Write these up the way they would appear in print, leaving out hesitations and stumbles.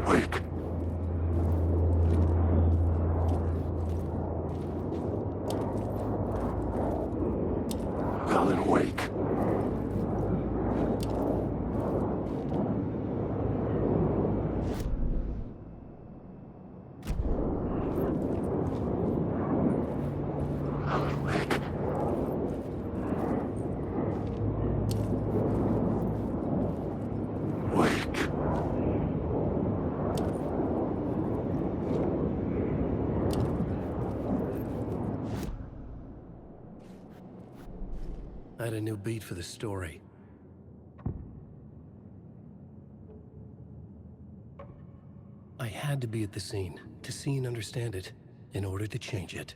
Wake. Alan, wake. Alan, wake. Wake. I had a new beat for the story. I had to be at the scene, to see and understand it, in order to change it.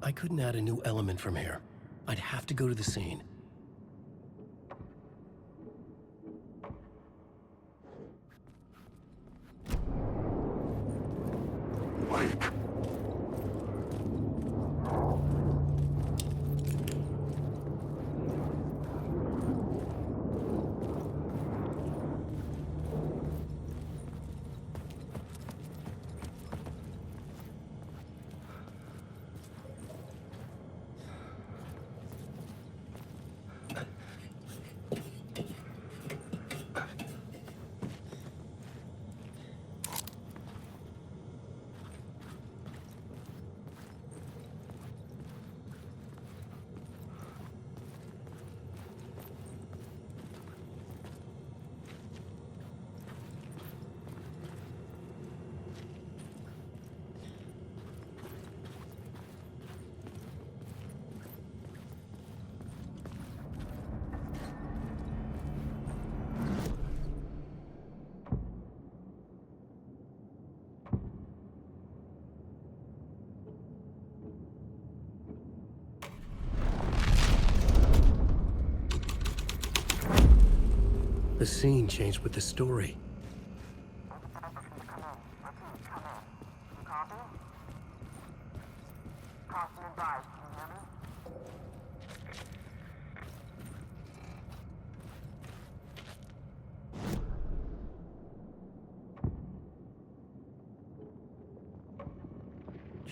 I couldn't add a new element from here. I'd have to go to the scene. Wake. The scene changed with the story.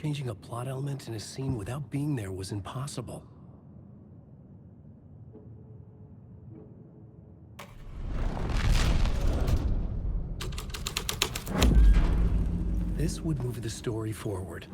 Changing a plot element in a scene without being there was impossible. This would move the story forward.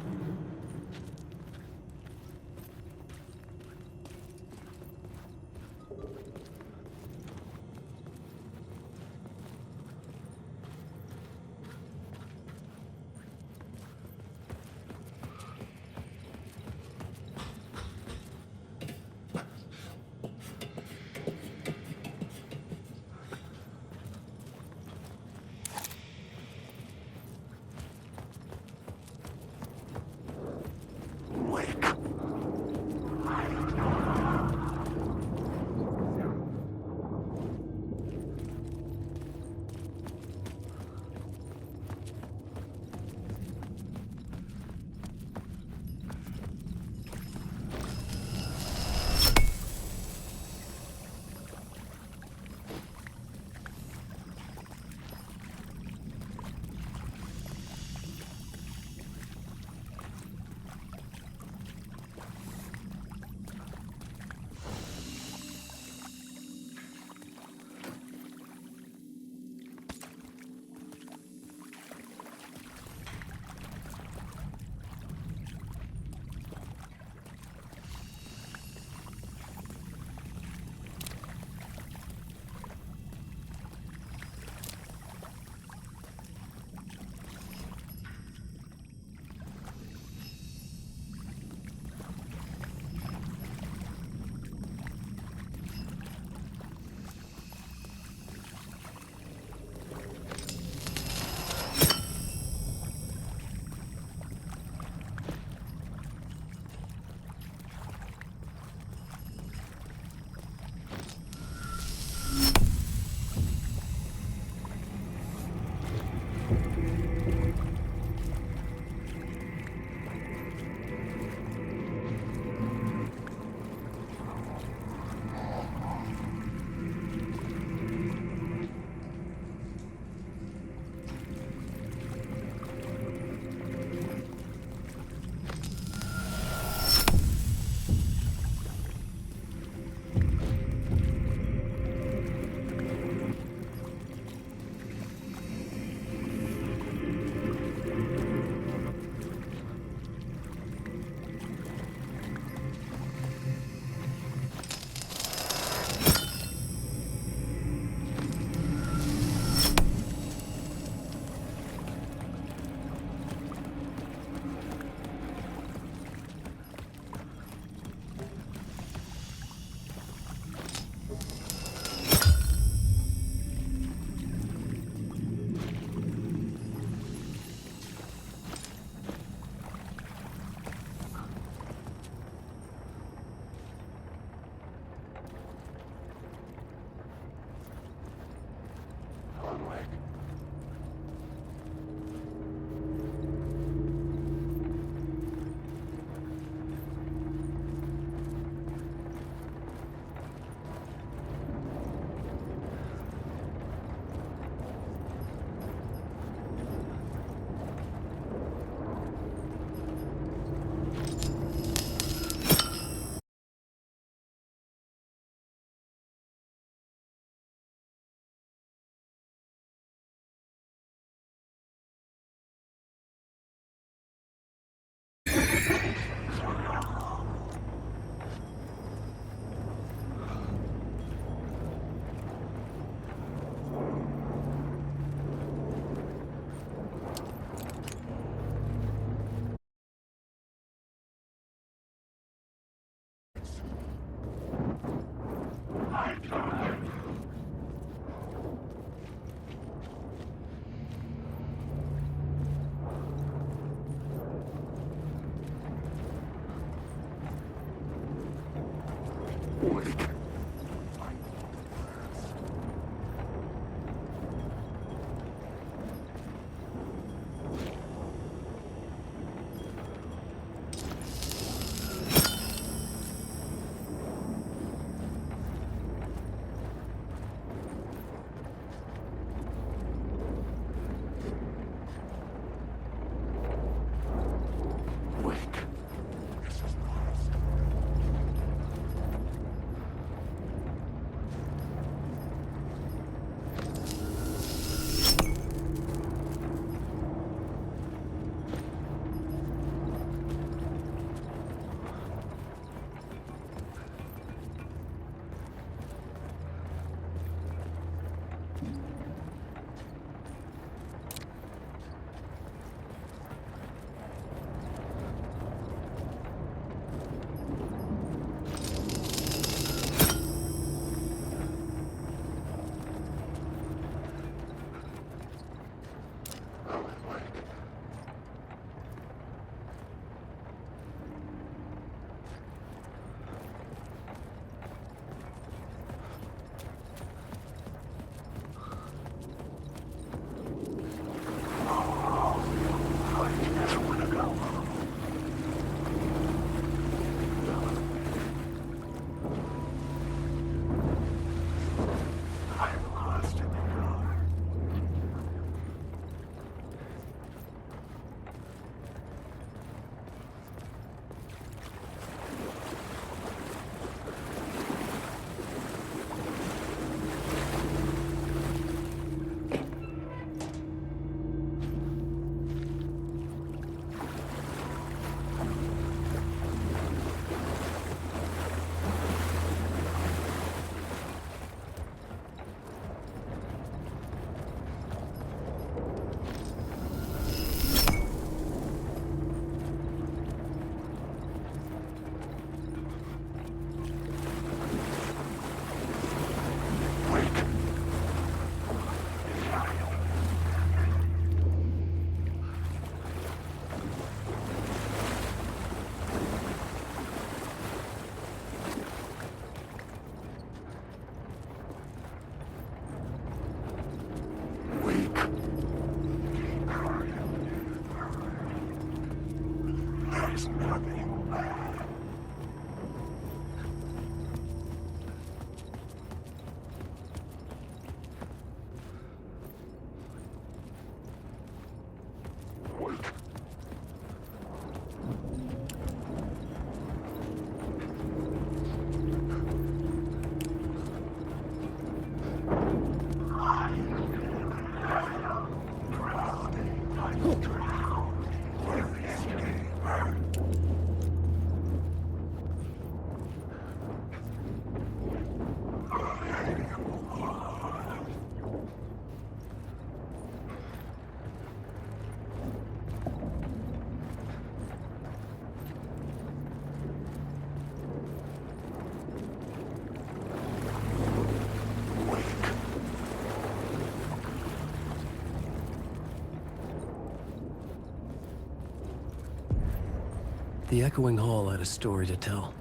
The echoing hall had a story to tell.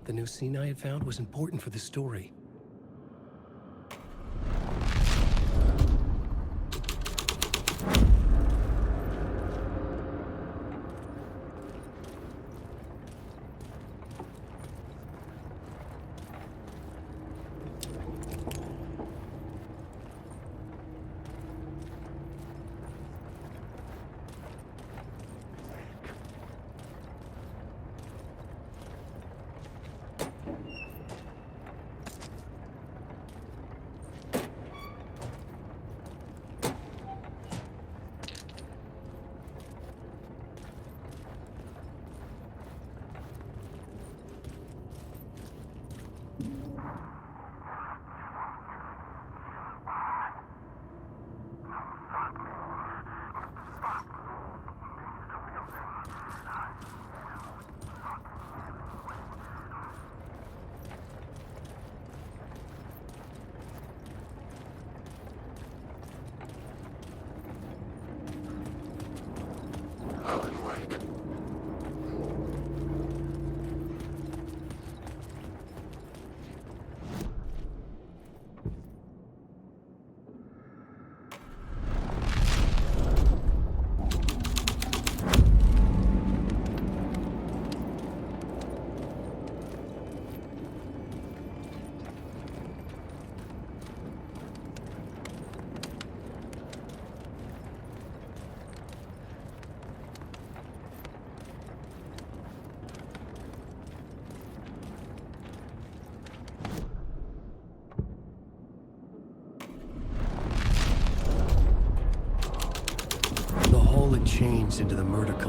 The new scene I had found was important for the story.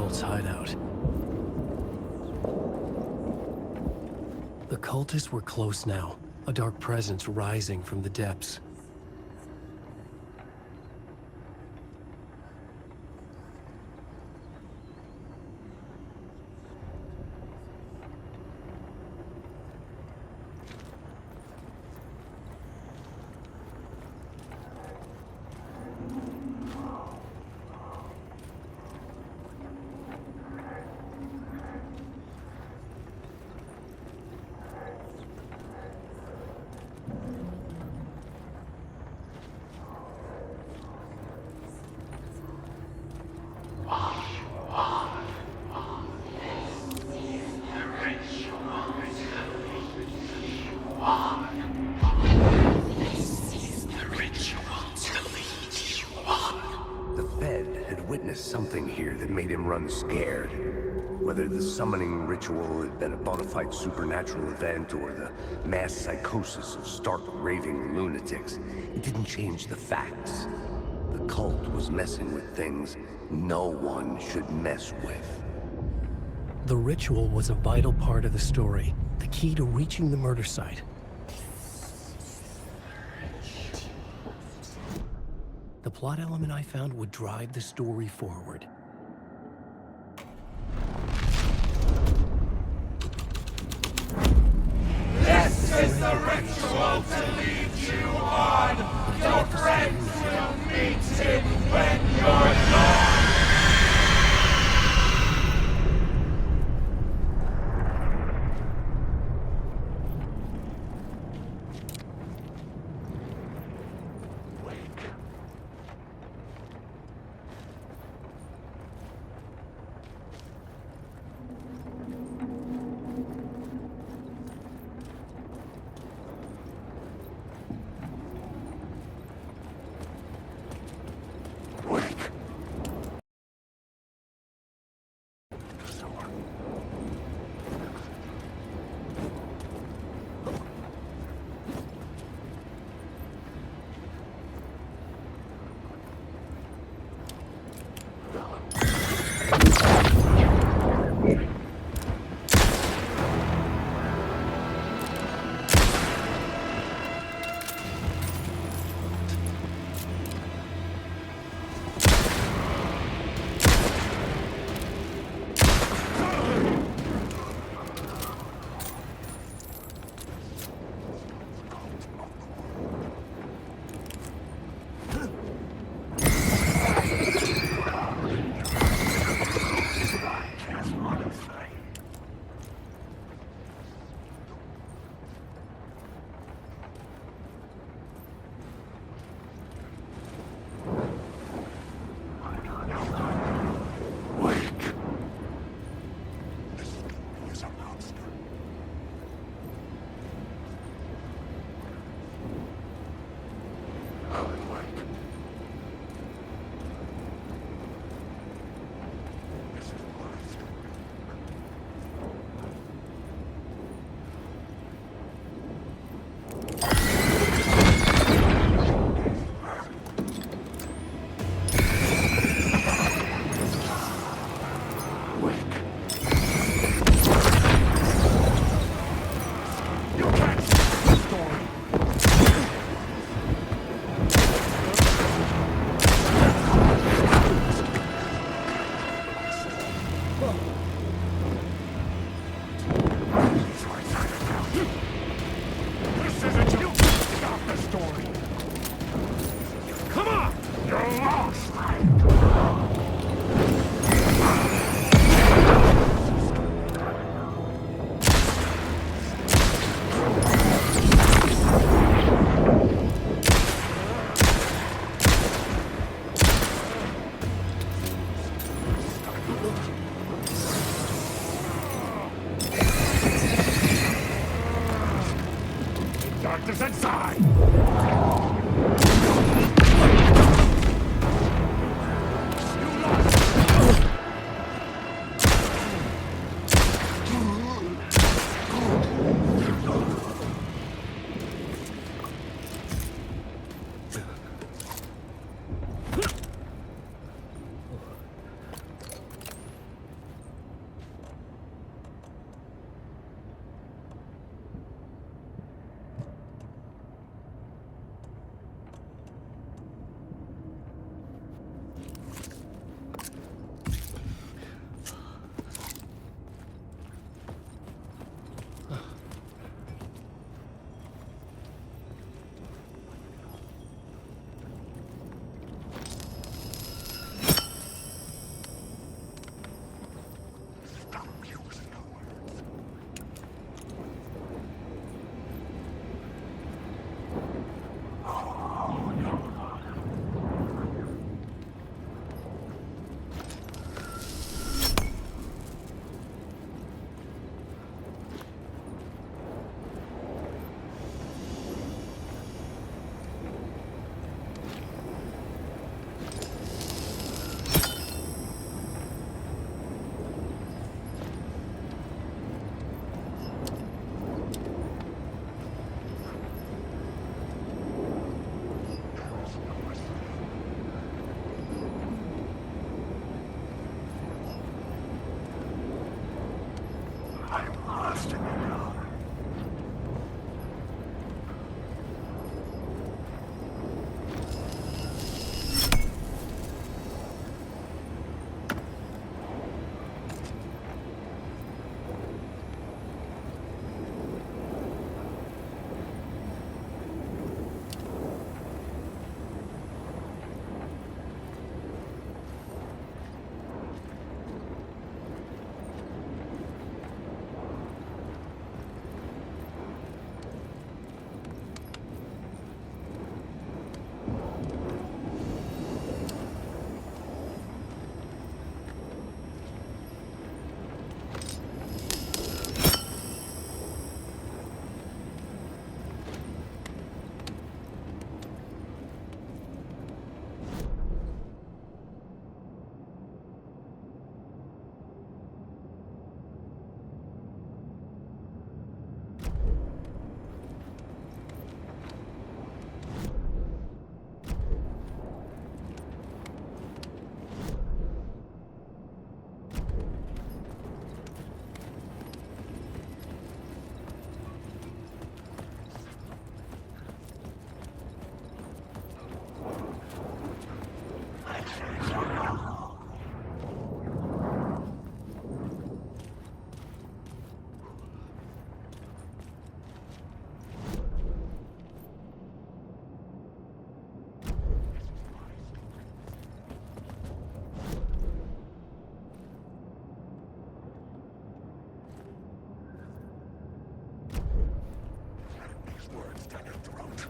cult's hideout. The cultists were close now, a dark presence rising from the depths. Something here that made him run scared. Whether the summoning ritual had been a bona fide supernatural event or the mass psychosis of stark raving lunatics, it didn't change the facts. The cult was messing with things no one should mess with. The ritual was a vital part of the story, the key to reaching the murder site. The plot element I found would drive the story forward. This is the ritual to lead you on. Your friends will meet him when you're gone. Doctors inside! I'm lost in the dark. Words down your throat.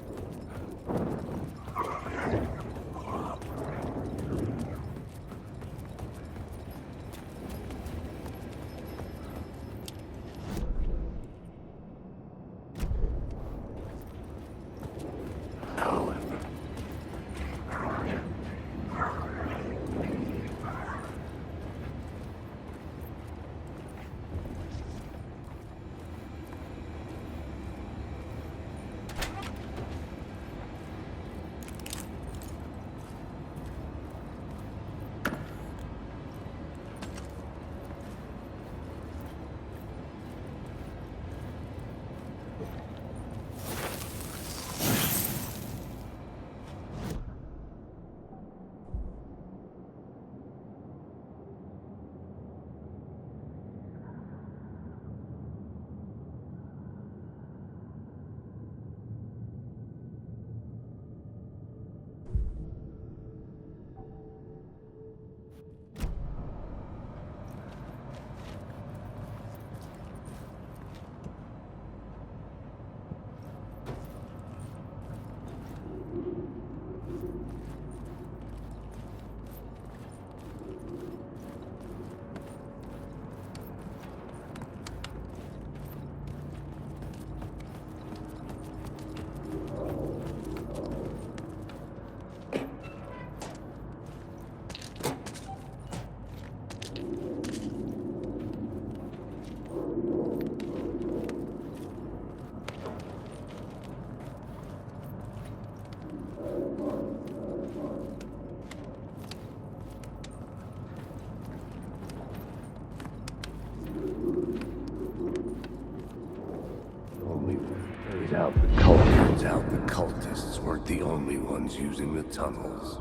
Turns out the cultists weren't the only ones using the tunnels.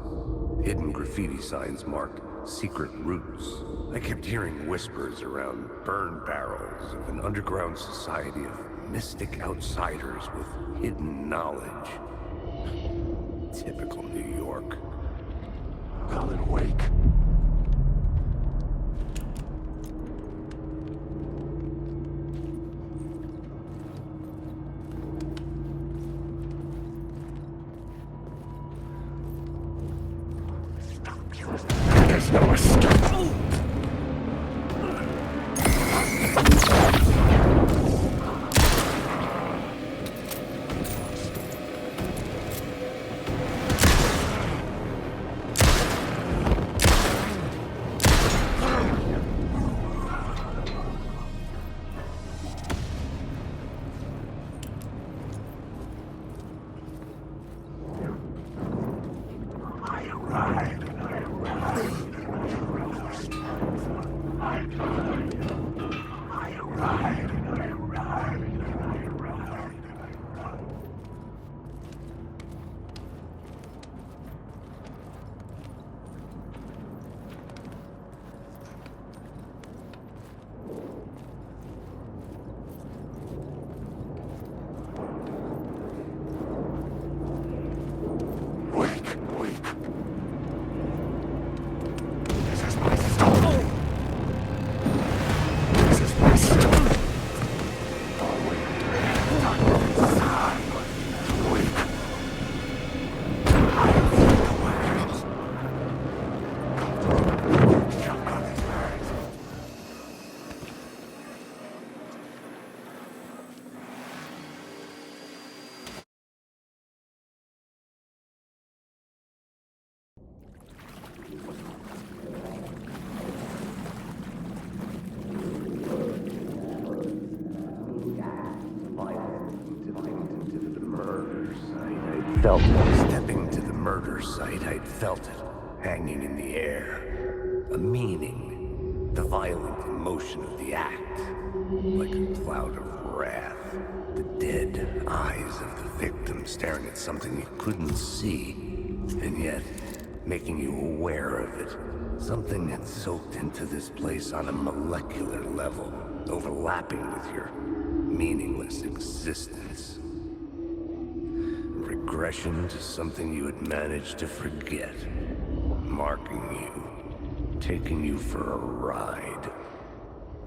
Hidden graffiti signs marked secret routes. I kept hearing whispers around burn barrels of an underground society of mystic outsiders with hidden knowledge. Typical New York. Alan Wake. There's no escape. I Felt it. Stepping to the murder site, I'd felt it, hanging in the air. A meaning, the violent emotion of the act, like a cloud of wrath. The dead eyes of the victim staring at something you couldn't see, and yet making you aware of it. Something had soaked into this place on a molecular level, overlapping with your meaningless existence. Regression to something you had managed to forget. Marking you. Taking you for a ride.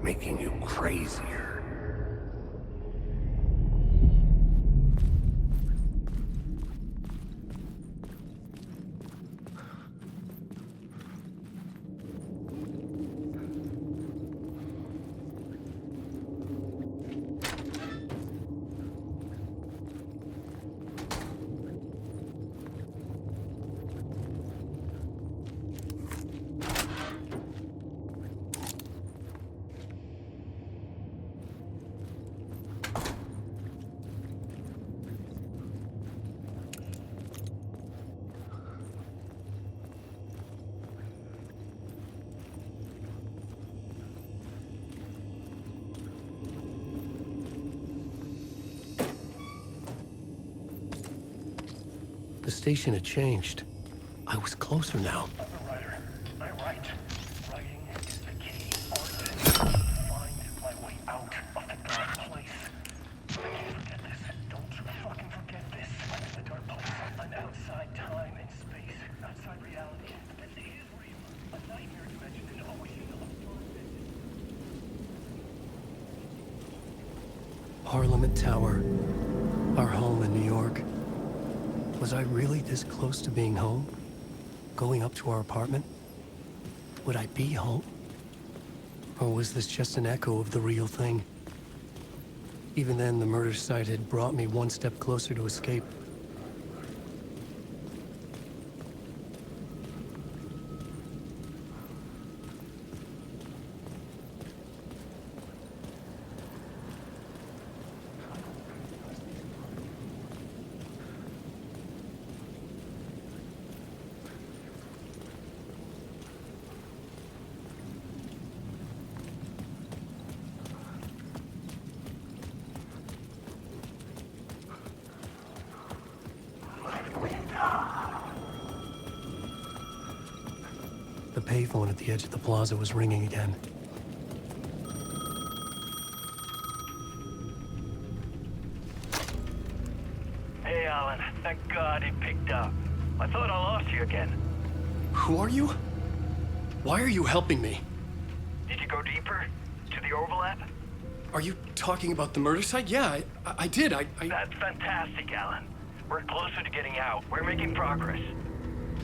Making you crazier. The station had changed. I was closer now. Writer, I write. Writing is the key art. Find my way out of the dark place. I can't forget this. Don't fucking forget this. I'm in the dark place. I'm outside time and space. Outside reality. This is real. A nightmare dimension and always Parliament Tower. Our home in New York. Was I really this close to being home? Going up to our apartment? Would I be home? Or was this just an echo of the real thing? Even then, the murder site had brought me one step closer to escape. The payphone at the edge of the plaza was ringing again. Hey, Alan. Thank God he picked up. I thought I lost you again. Who are you? Why are you helping me? Did you go deeper? To the overlap? Are you talking about the murder site? Yeah, I did. That's fantastic, Alan. We're closer to getting out. We're making progress.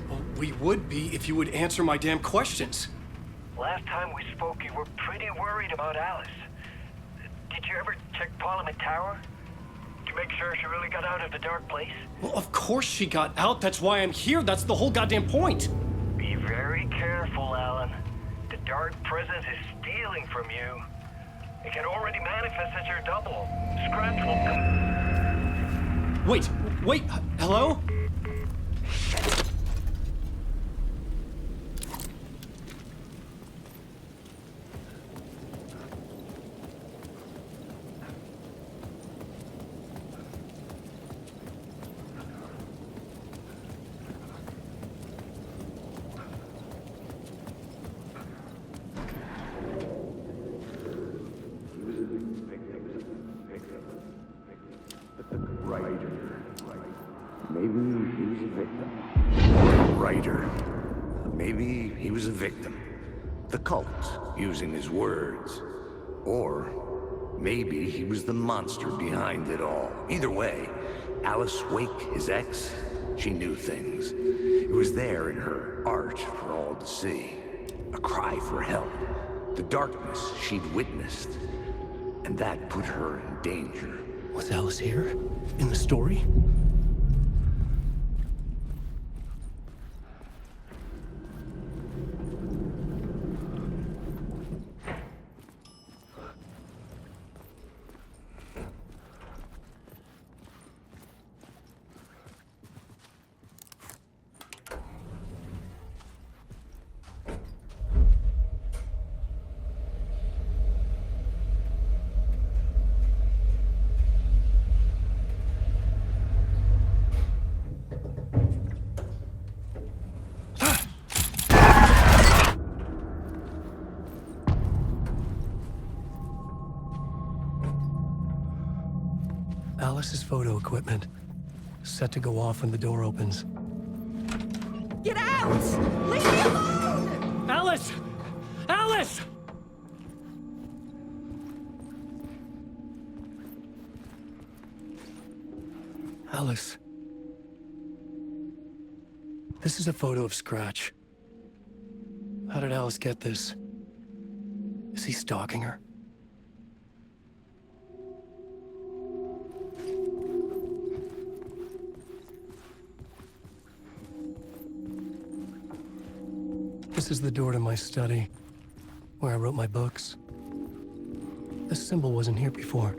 Well, we would be if you would answer my damn questions. Last time we spoke, you were pretty worried about Alice. Did you ever check Parliament Tower? To make sure she really got out of the dark place? Well, of course she got out. That's why I'm here. That's the whole goddamn point. Be very careful, Alan. The dark presence is stealing from you. It can already manifest as your double. Scratch will come... Wait, hello? he was a victim. Or a writer. Maybe he was a victim. The cult, using his words. Or maybe he was the monster behind it all. Either way, Alice Wake, his ex, she knew things. It was there in her art for all to see. A cry for help. The darkness she'd witnessed. And that put her in danger. Was Alice here? In the story? Alice's photo equipment. Set to go off when the door opens. Get out! Leave me alone! Alice! Alice! Alice. This is a photo of Scratch. How did Alice get this? Is he stalking her? This is the door to my study, where I wrote my books. This symbol wasn't here before.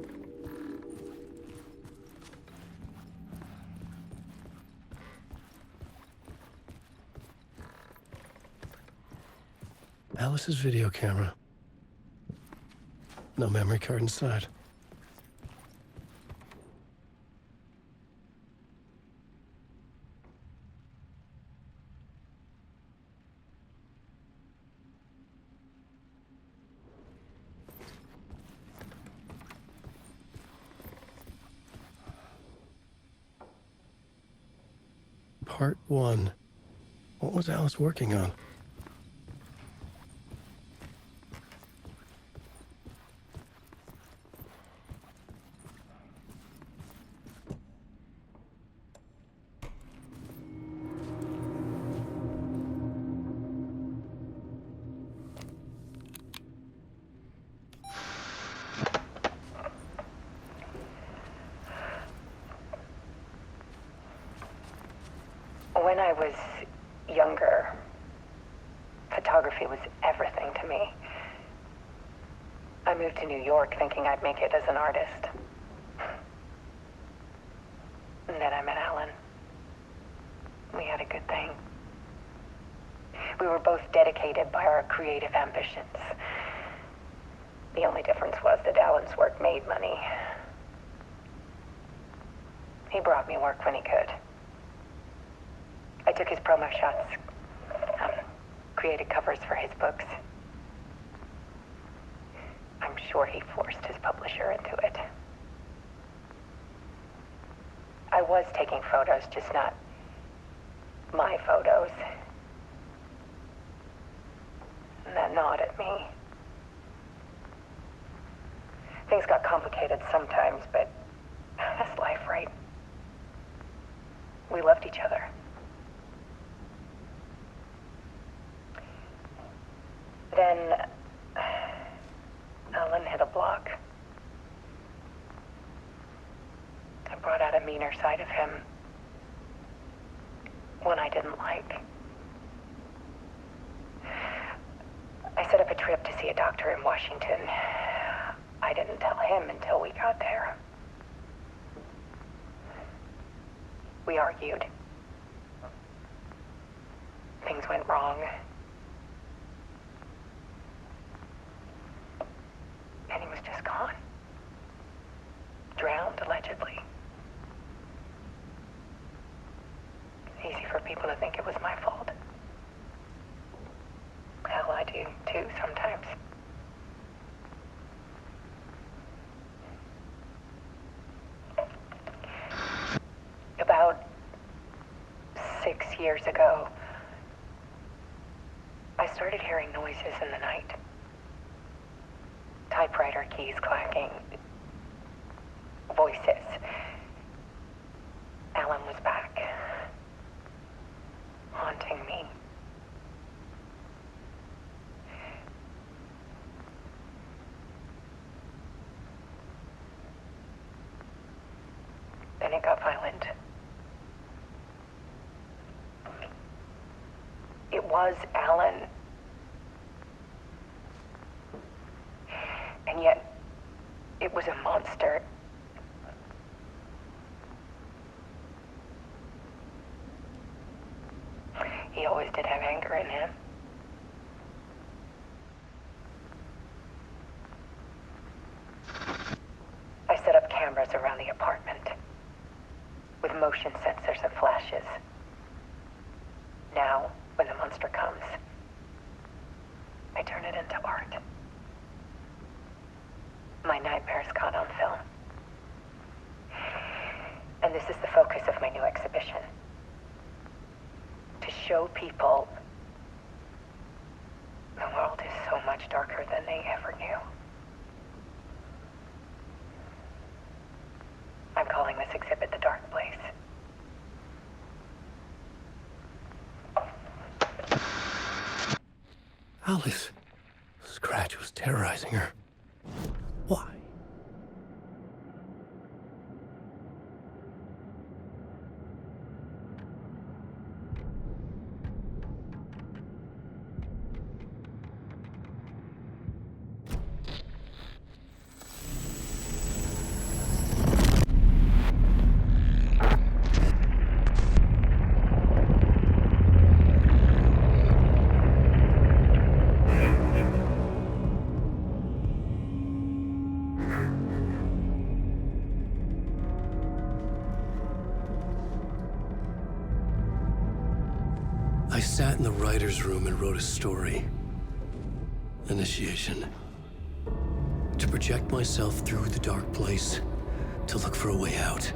Alice's video camera. No memory card inside. Part 1. What was Alice working on? When I was younger, photography was everything to me. I moved to New York thinking I'd make it as an artist. And then I met Alan. We had a good thing. We were both dedicated by our creative ambitions. The only difference was that Alan's work made money. He brought me work when he could. I took his promo shots, created covers for his books. I'm sure he forced his publisher into it. I was taking photos, just not my photos. And that gnawed at me. Things got complicated sometimes, but that's life, right? We loved each other. Then Alan hit a block. I brought out a meaner side of him. One I didn't like. I set up a trip to see a doctor in Washington. I didn't tell him until we got there. We argued. Things went wrong. And he was just gone. Drowned, allegedly. It's easy for people to think it was my fault. Hell, I do too sometimes. About years ago, I started hearing noises in the night. Typewriter keys clacking. Voices. Alan was back. Haunting me. Then it got violent. It was Alan. And yet, it was a monster. He always did have anger in him. I set up cameras around the apartment with motion sensors and flashes. Now, when the monster comes, I turn it into art. My nightmares caught on film. And this is the focus of my new exhibition. To show people the world is so much darker than they ever knew. I'm calling this exhibit The Dark Place. Alice. Scratch was terrorizing her. Why? I sat in the writer's room and wrote a story. Initiation. To project myself through the dark place, to look for a way out.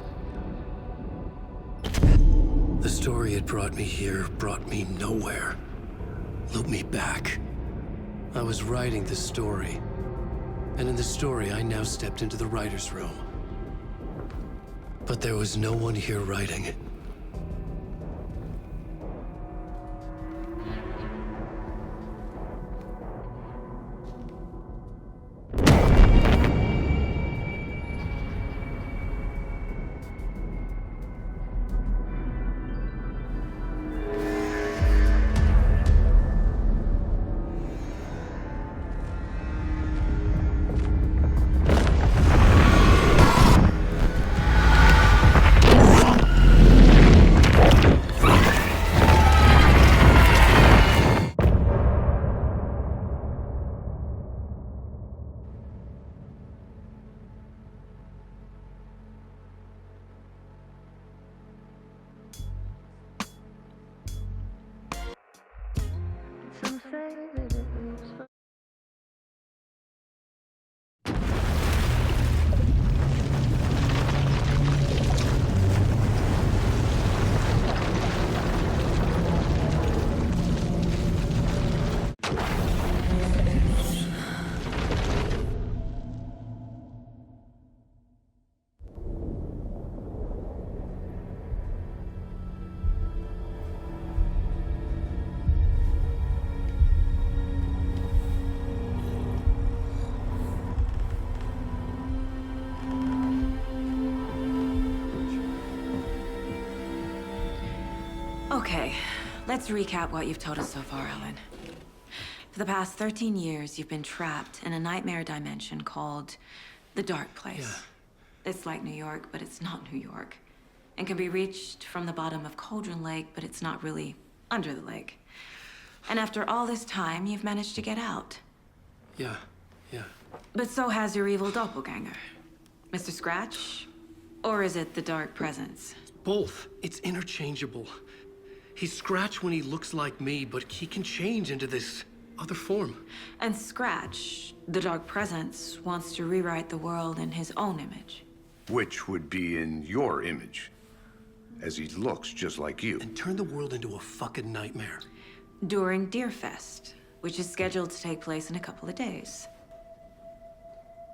The story had brought me here, brought me nowhere. Looped me back. I was writing the story. And in the story, I now stepped into the writer's room. But there was no one here writing it. Okay, let's recap what you've told us so far, Alan. For the past 13 years, you've been trapped in a nightmare dimension called the Dark Place. Yeah. It's like New York, but it's not New York. And can be reached from the bottom of Cauldron Lake, but it's not really under the lake. And after all this time, you've managed to get out. Yeah. But so has your evil doppelganger. Mr. Scratch? Or is it the Dark Presence? Both. It's interchangeable. He's Scratch when he looks like me, but he can change into this other form. And Scratch, the Dark Presence, wants to rewrite the world in his own image. Which would be in your image. as he looks just like you. And turn the world into a fucking nightmare. During Deerfest, which is scheduled to take place in a couple of days.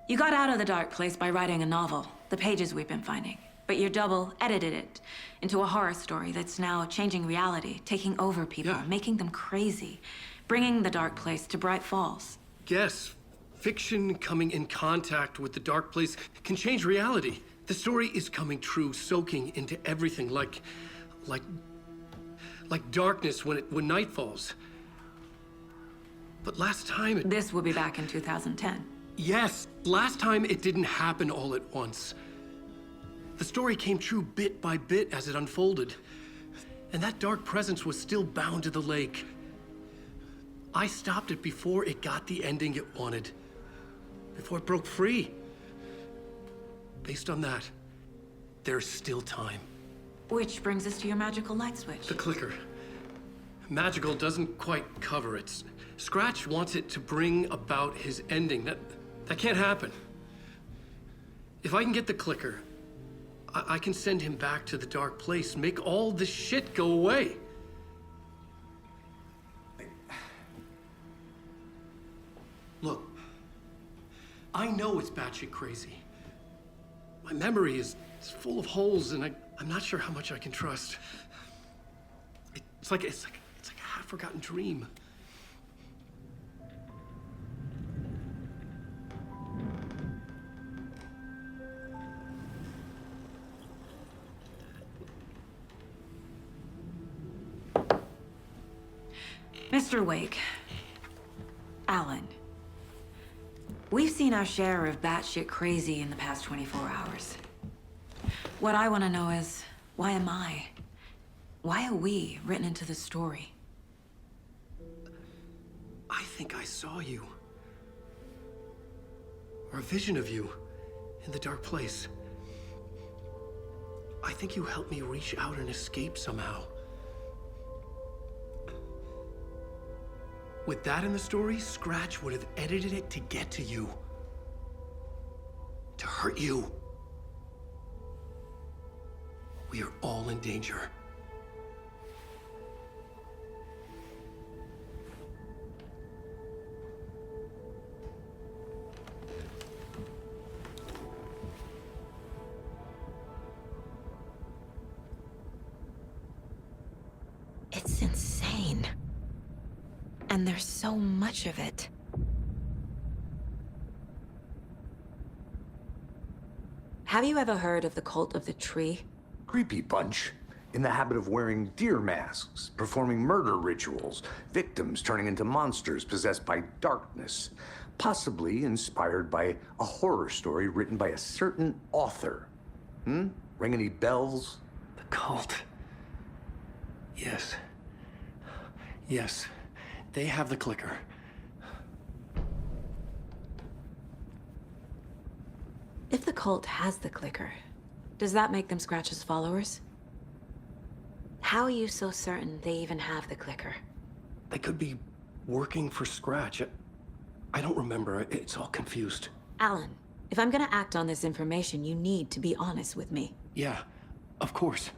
You got out of the dark place by writing a novel, the pages we've been finding. But your double edited it into a horror story that's now changing reality, taking over people, Yeah. making them crazy, bringing the dark place to Bright Falls. Yes, fiction coming in contact with the dark place can change reality. The story is coming true, soaking into everything like darkness when night falls. But last time it... This will be back in 2010. Yes, last time it didn't happen all at once. The story came true bit by bit as it unfolded. And that dark presence was still bound to the lake. I stopped it before it got the ending it wanted. Before it broke free. Based on that, there's still time. Which brings us to your magical light switch. The clicker. Magical doesn't quite cover it. Scratch wants it to bring about his ending. That can't happen. If I can get the clicker, I can send him back to the dark place, make all this shit go away. Look, I know it's batshit crazy. My memory is full of holes, and I'm not sure how much I can trust. It's like a half-forgotten dream. Mr. Wake, Alan, we've seen our share of batshit crazy in the past 24 hours. What I want to know is, why am I? Why are we written into the story? I think I saw you. Or a vision of you in the dark place. I think you helped me reach out and escape somehow. With that in the story, Scratch would have edited it to get to you. To hurt you. We are all in danger. It's insane. And there's so much of it. Have you ever heard of the Cult of the Tree? Creepy bunch. In the habit of wearing deer masks, performing murder rituals, victims turning into monsters possessed by darkness. Possibly inspired by a horror story written by a certain author. Ring any bells? The cult. Yes. Yes. They have the clicker. If the cult has the clicker, does that make them Scratch's followers? How are you so certain they even have the clicker? They could be working for Scratch. I don't remember. It's all confused. Alan, if I'm gonna act on this information, you need to be honest with me. Yeah, of course.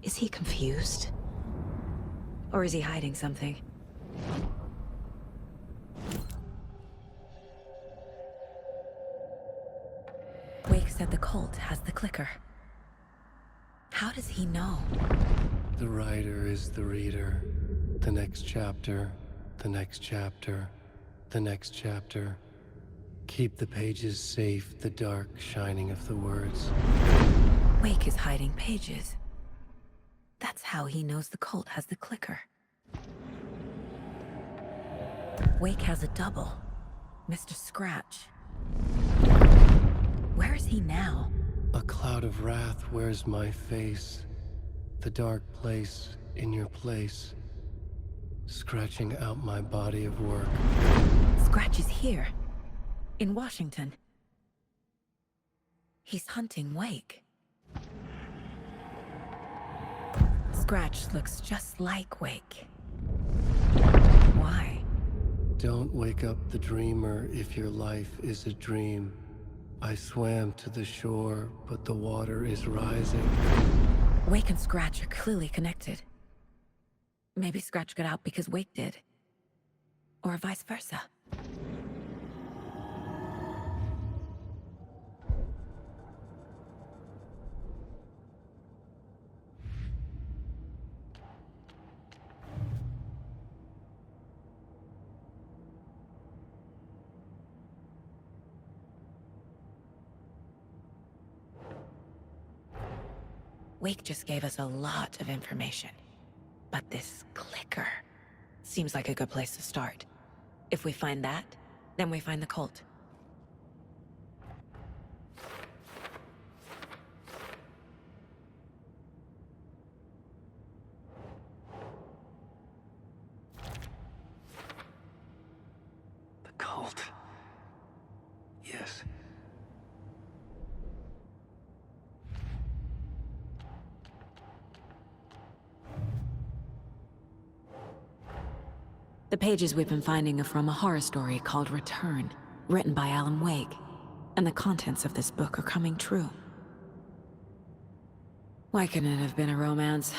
Is he confused? Or is he hiding something? Wake said the cult has the clicker. How does he know? The writer is the reader. The next chapter, the next chapter, the next chapter. Keep the pages safe, the dark shining of the words. Wake is hiding pages. That's how he knows the cult has the clicker. Wake has a double. Mr. Scratch. Where is he now? A cloud of wrath wears my face. The dark place in your place. Scratching out my body of work. Scratch is here. In Washington. He's hunting Wake. Scratch looks just like Wake. Why? Don't wake up the dreamer if your life is a dream. I swam to the shore, but the water is rising. Wake and Scratch are clearly connected. Maybe Scratch got out because Wake did. Or vice versa. Wake just gave us a lot of information. But this clicker seems like a good place to start. If we find that, then we find the cult. The cult. Yes. The pages we've been finding are from a horror story called Return, written by Alan Wake. And the contents of this book are coming true. Why couldn't it have been a romance?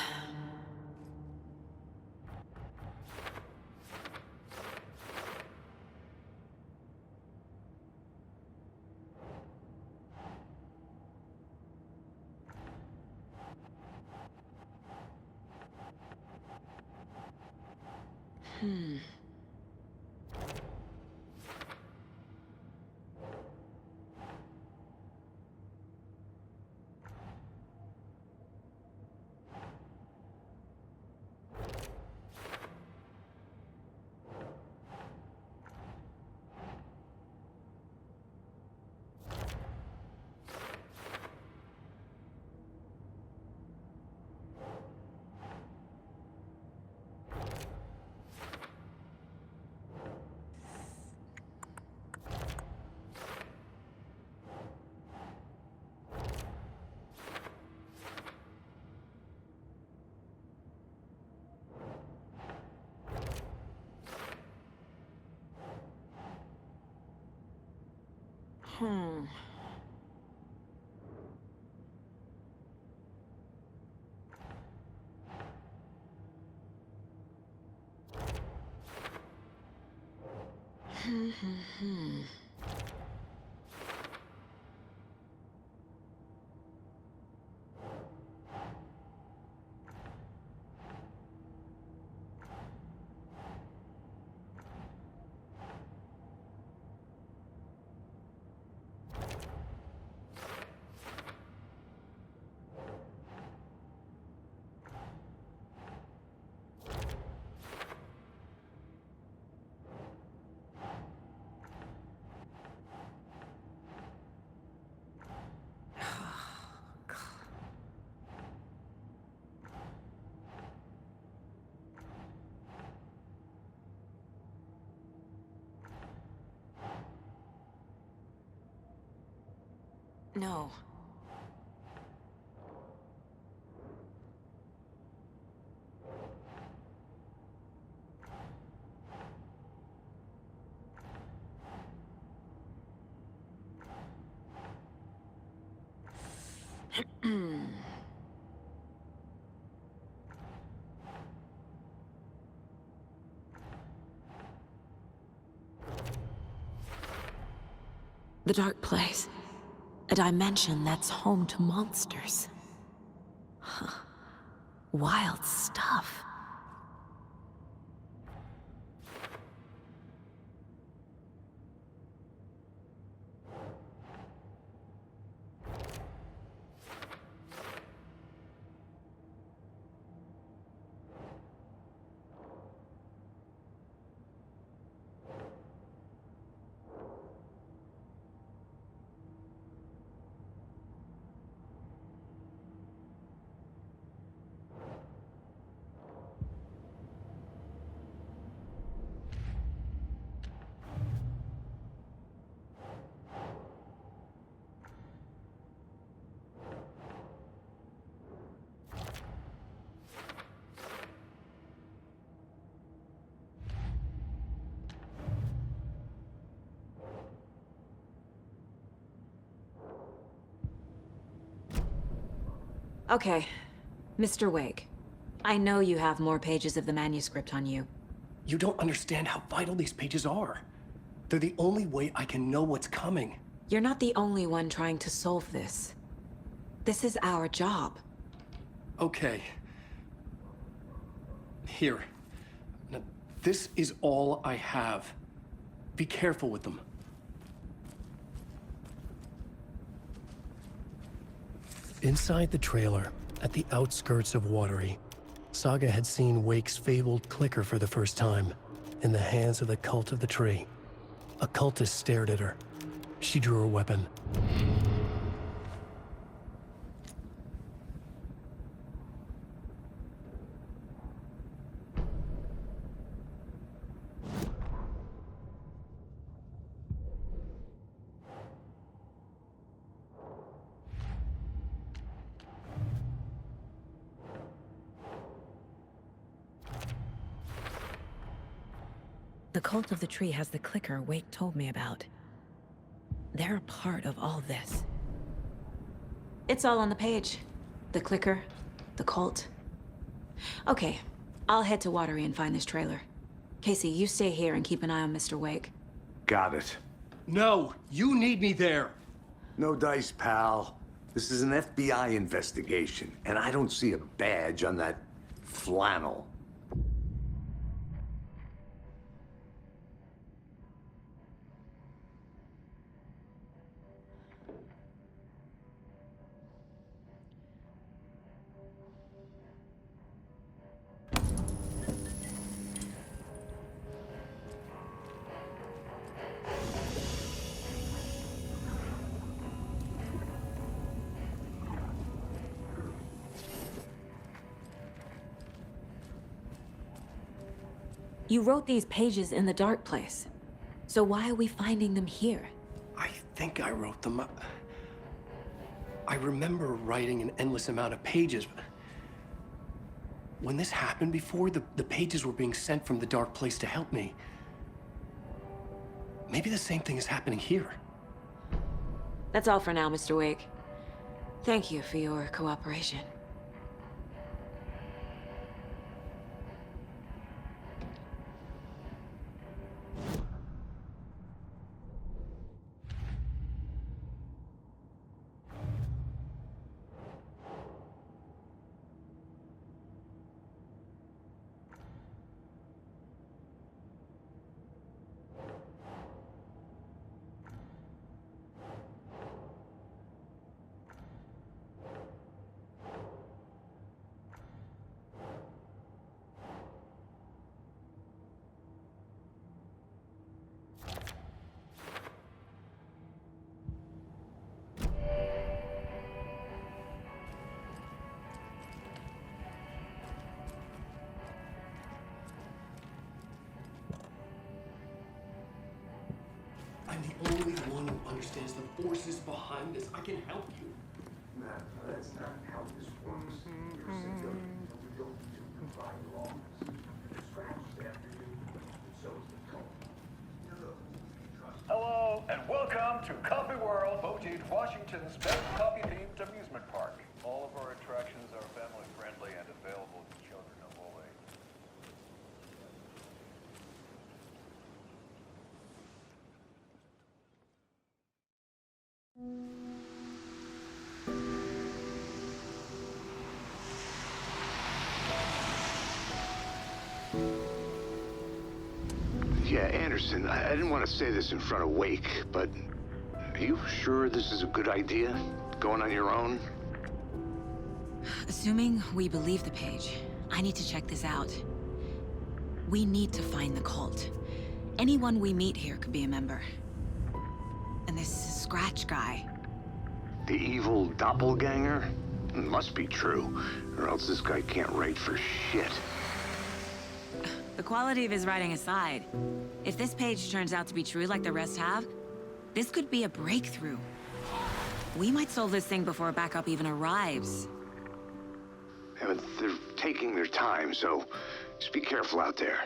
No. The Dark Place. A dimension that's home to monsters. Huh. Wild stuff. Okay, Mr. Wake, I know you have more pages of the manuscript on you. You don't understand how vital these pages are. They're the only way I can know what's coming. You're not the only one trying to solve this. This is our job. Okay. Here. Now, this is all I have. Be careful with them. Inside the trailer, at the outskirts of Watery, Saga had seen Wake's fabled clicker for the first time, in the hands of the Cult of the Tree. A cultist stared at her. She drew her weapon. The Cult of the Tree has the clicker Wake told me about. They're a part of all this. It's all on the page. The clicker, the cult. Okay, I'll head to Watery and find this trailer. Casey, you stay here and keep an eye on Mr. Wake. Got it. No! You need me there! No dice, pal. This is an FBI investigation, and I don't see a badge on that flannel. You wrote these pages in the Dark Place. So why are we finding them here? I think I wrote them. I remember writing an endless amount of pages. When this happened before, the pages were being sent from the Dark Place to help me. Maybe the same thing is happening here. That's all for now, Mr. Wake. Thank you for your cooperation. I'm the only one who understands the forces behind this. I can help you. No, that's not how this works. You're civilian. We don't need to provide laws. Scratched after you, so is the cult. Hello, and welcome to Copy World, voted Washington's best copy-themed amusement park. All of our attractions are family-friendly and available to children of all ages. Yeah, Anderson, I didn't want to say this in front of Wake, but are you sure this is a good idea? Going on your own? Assuming we believe the page, I need to check this out. We need to find the cult. Anyone we meet here could be a member. And this Scratch guy. The evil doppelganger? Must be true, or else this guy can't write for shit. The quality of his writing aside, if this page turns out to be true like the rest have, this could be a breakthrough. We might solve this thing before backup even arrives. Yeah, but they're taking their time, so just be careful out there.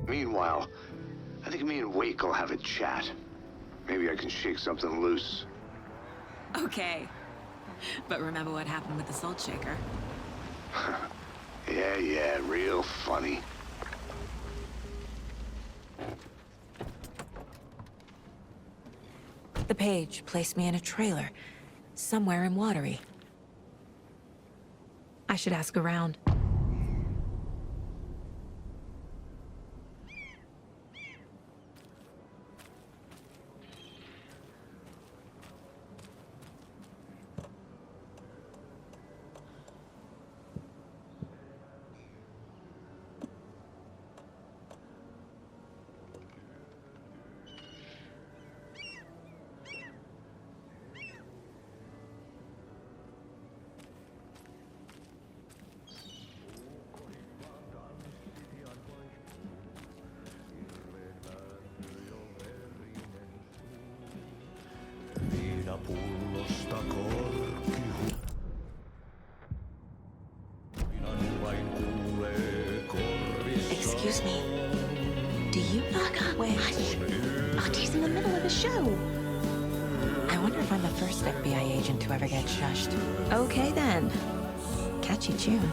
Meanwhile, I think me and Wake will have a chat. Maybe I can shake something loose. Okay. But remember what happened with the Salt Shaker? Yeah, real funny. The page placed me in a trailer, somewhere in Watery. I should ask around. Excuse me. Do you knock on wood? Auntie in the middle of a show. I wonder if I'm the first FBI agent to ever get shushed. Okay then. Catchy tune.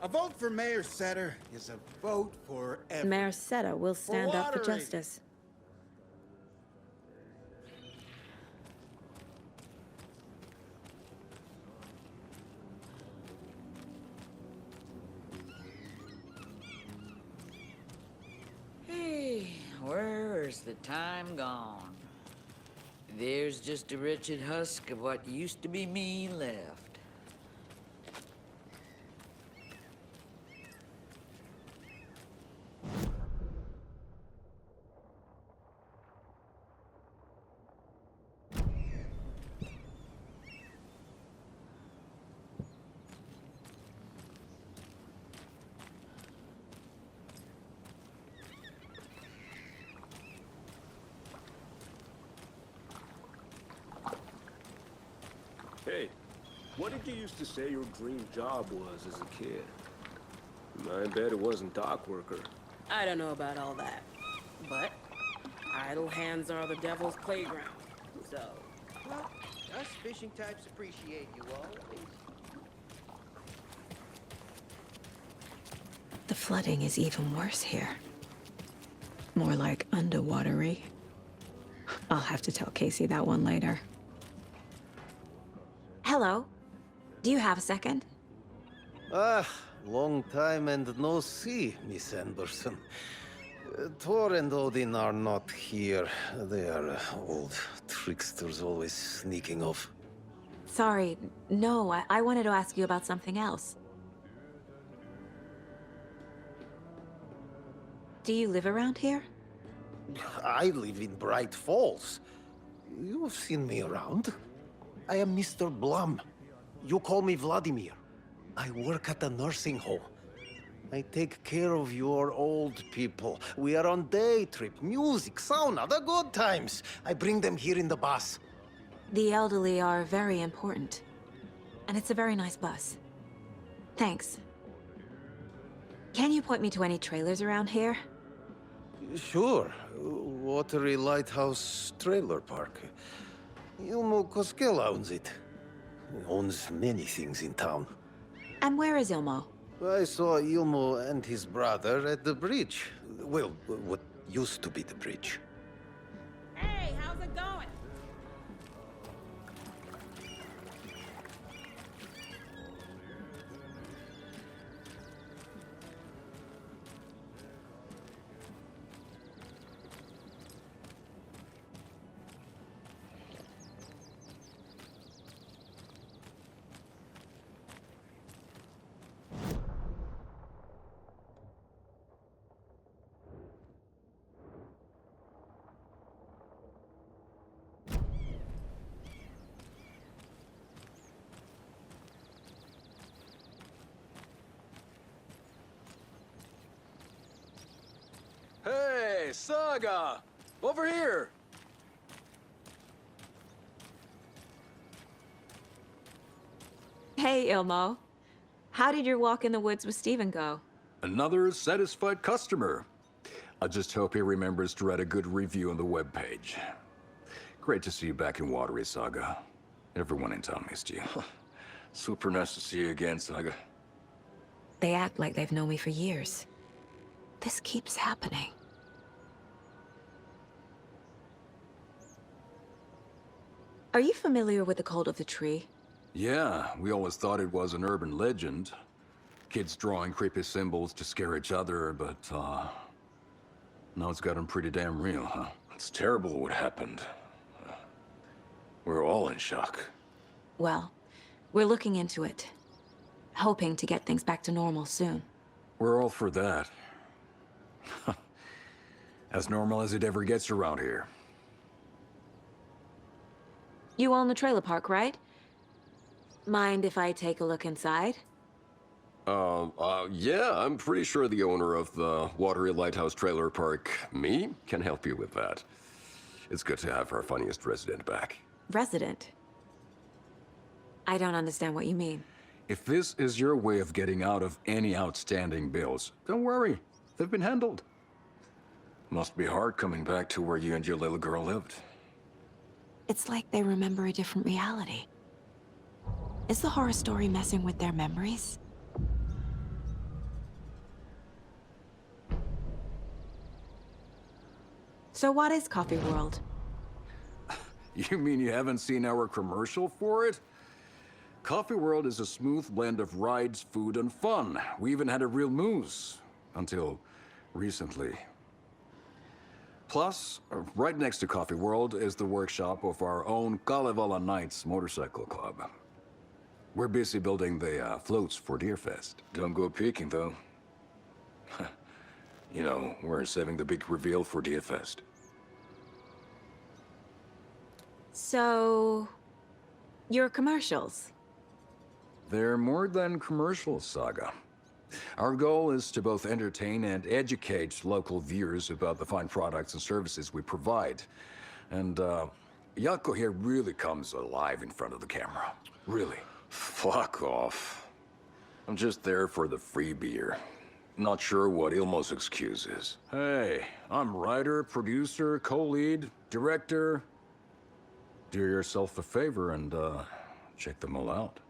A vote for Mayor Setter is a vote for everyone. Mayor Seta will stand up for Watery. justice. Hey, where's the time gone? There's just a wretched husk of what used to be me left. Hey, what did you used to say your dream job was as a kid? I bet it wasn't dock worker. I don't know about all that, but idle hands are the devil's playground, so... Well, us fishing types appreciate you all. The flooding is even worse here. More like underwatery. I'll have to tell Casey that one later. Hello. Do you have a second? Ah, long time and no see, Miss Anderson. Thor and Odin are not here. They are old tricksters always sneaking off. Sorry. No, I wanted to ask you about something else. Do you live around here? I live in Bright Falls. You've seen me around. I am Mr. Blum. You call me Vladimir. I work at a nursing home. I take care of your old people. We are on day trip, music, sauna, the good times. I bring them here in the bus. The elderly are very important. And it's a very nice bus. Thanks. Can you point me to any trailers around here? Sure. Watery Lighthouse Trailer Park. Ilmo Koskela owns it. He owns many things in town. And where is Ilmo? I saw Ilmo and his brother at the bridge. Well, what used to be the bridge. Hey, how's it going? Hey, Saga! Over here! Hey, Ilmo. How did your walk in the woods with Steven go? Another satisfied customer. I just hope he remembers to write a good review on the webpage. Great to see you back in Watery, Saga. Everyone in town missed you. Super nice to see you again, Saga. They act like they've known me for years. This keeps happening. Are you familiar with the Cult of the Tree? Yeah, we always thought it was an urban legend. Kids drawing creepy symbols to scare each other, but, now it's gotten pretty damn real, huh? It's terrible what happened. We're all in shock. Well, we're looking into it. Hoping to get things back to normal soon. We're all for that. As normal as it ever gets around here. You own the trailer park, right? Mind if I take a look inside? Yeah, I'm pretty sure the owner of the Watery Lighthouse Trailer Park, me, can help you with that. It's good to have our funniest resident back. Resident? I don't understand what you mean. If this is your way of getting out of any outstanding bills, don't worry. They've been handled. Must be hard coming back to where you and your little girl lived. It's like they remember a different reality. Is the horror story messing with their memories? So what is Coffee World? You mean you haven't seen our commercial for it? Coffee World is a smooth blend of rides, food, and fun. We even had a real moose. Until recently. Plus, right next to Coffee World is the workshop of our own Kalevala Knights Motorcycle Club. We're busy building the floats for Deerfest. Don't go peeking, though. You know, we're saving the big reveal for Deerfest. So... your commercials? They're more than commercials, Saga. Our goal is to both entertain and educate local viewers about the fine products and services we provide. And, Jaakko here really comes alive in front of the camera. Really. Fuck off. I'm just there for the free beer. Not sure what Ilmo's excuse is. Hey, I'm writer, producer, co-lead, director. Do yourself a favor and, check them all out.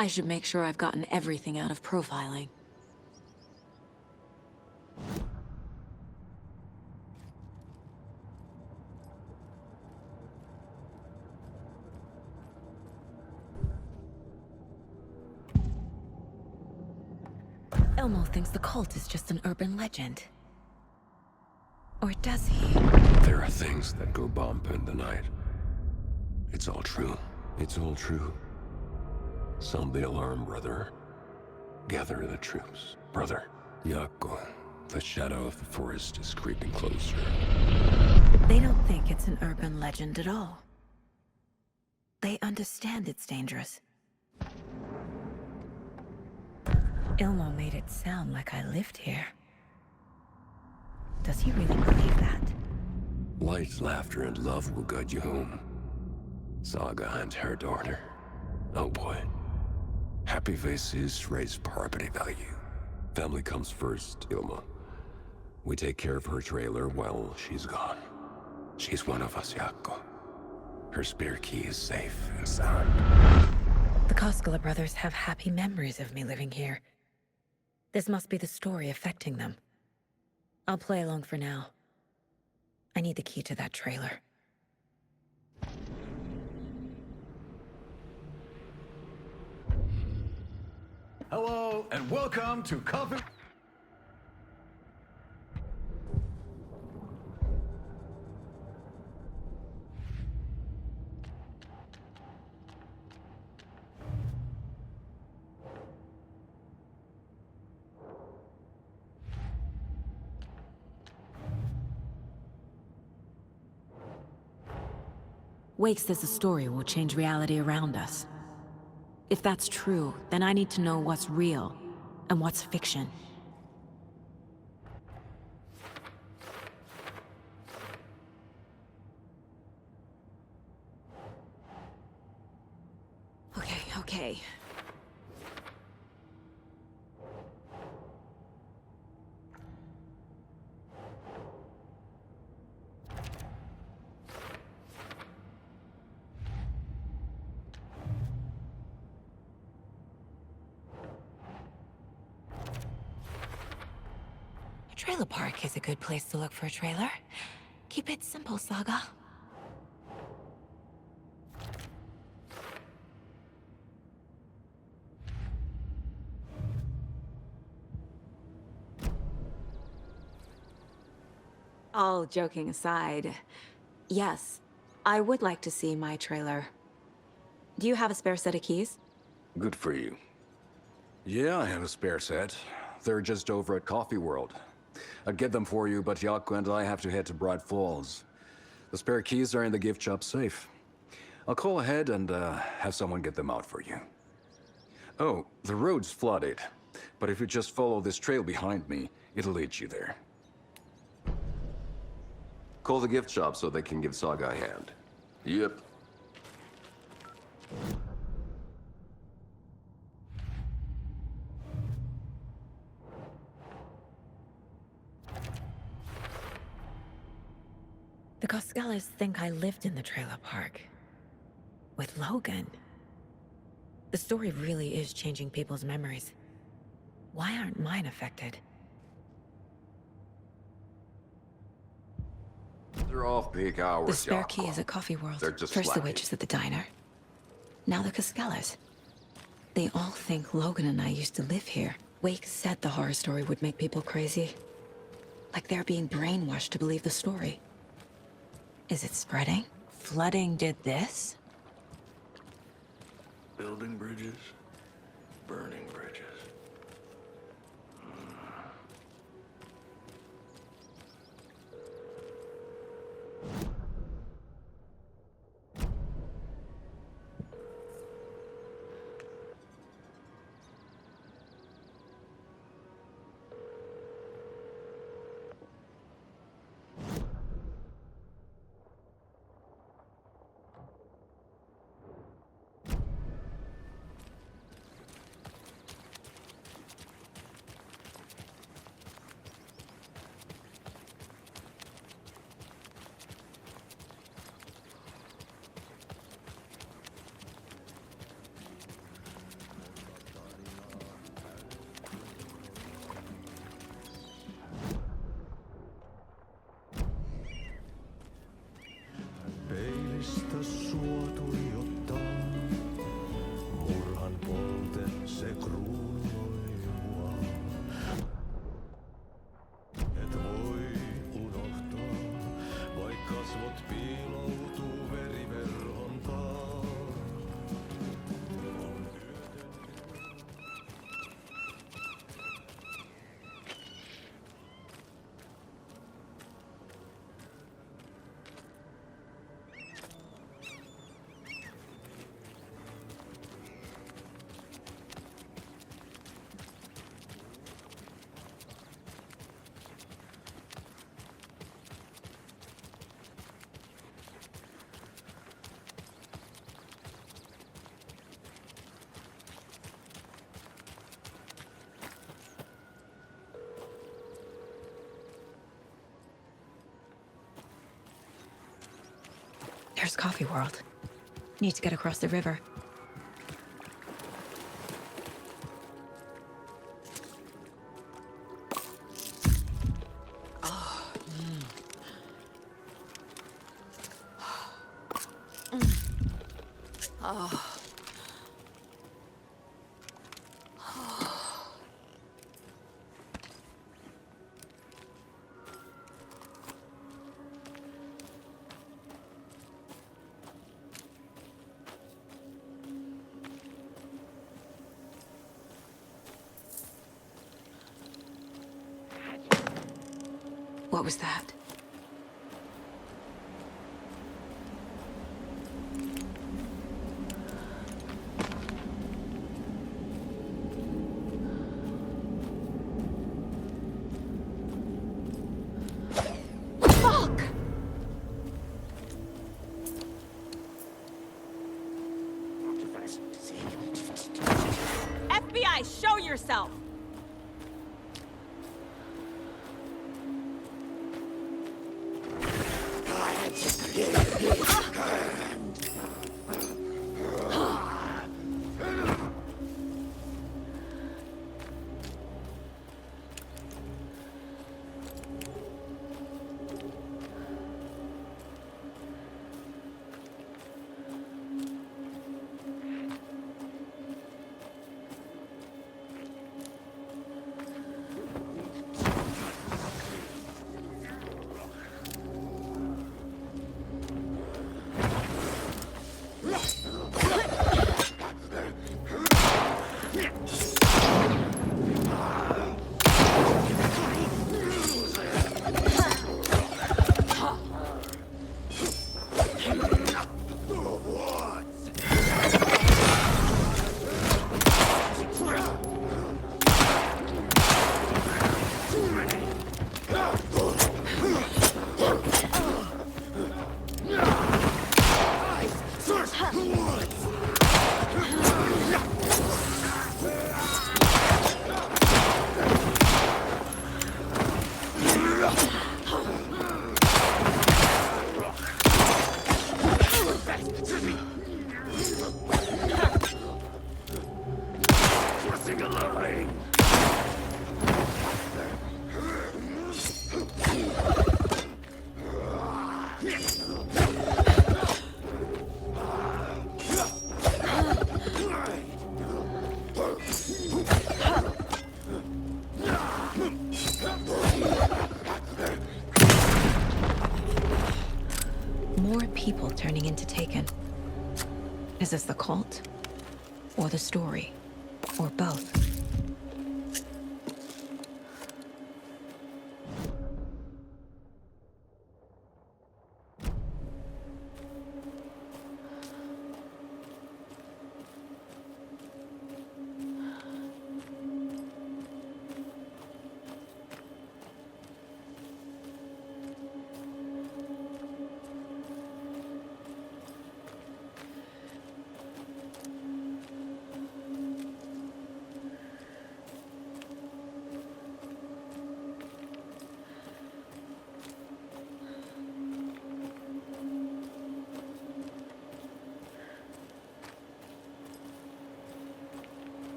I should make sure I've gotten everything out of profiling. Ilmo thinks the cult is just an urban legend. Or does he? There are things that go bump in the night. It's all true. It's all true. Sound the alarm, brother. Gather the troops. Brother, Jaakko, the shadow of the forest is creeping closer. They don't think it's an urban legend at all. They understand it's dangerous. Ilmo made it sound like I lived here. Does he really believe that? Light, laughter, and love will guide you home. Saga and her daughter. Oh boy. Happy faces raise property value. Family comes first, Ilmo. We take care of her trailer while she's gone. She's one of us, Jaakko. Her spare key is safe and sound. The Koskela brothers have happy memories of me living here. This must be the story affecting them. I'll play along for now. I need the key to that trailer. Hello, and welcome to Coffee... Wake says the story will change reality around us. If that's true, then I need to know what's real and what's fiction. Okay. A trailer park is a good place to look for a trailer. Keep it simple, Saga. All joking aside, yes, I would like to see my trailer. Do you have a spare set of keys? Good for you. Yeah, I have a spare set. They're just over at Coffee World. I'd get them for you, but Yaku and I have to head to Bright Falls. The spare keys are in the gift shop safe. I'll call ahead and have someone get them out for you. Oh, the road's flooded, but if you just follow this trail behind me, it'll lead you there. Call the gift shop so they can give Saga a hand. Yep. The Koskelas think I lived in the trailer park. With Logan. The story really is changing people's memories. Why aren't mine affected? They're off-peak hours, The spare Yaku. key is at Coffee World. They're just First the slacking. witches at the diner. Now the Koskelas. They all think Logan and I used to live here. Wake said the horror story would make people crazy. Like they're being brainwashed to believe the story. Is it spreading? Flooding did this? Building bridges, burning bridges. Where's Coffee World? Need to get across the river. What was that? Fuck! FBI, show yourself! More people turning into Taken. Is this the cult? Or the story? Or both?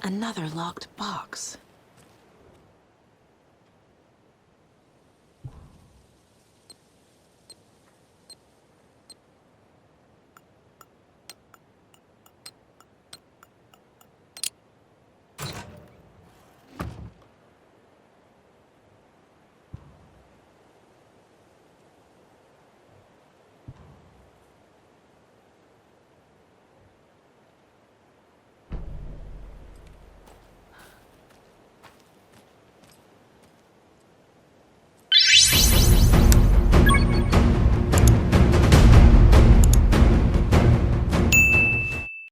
Another locked box.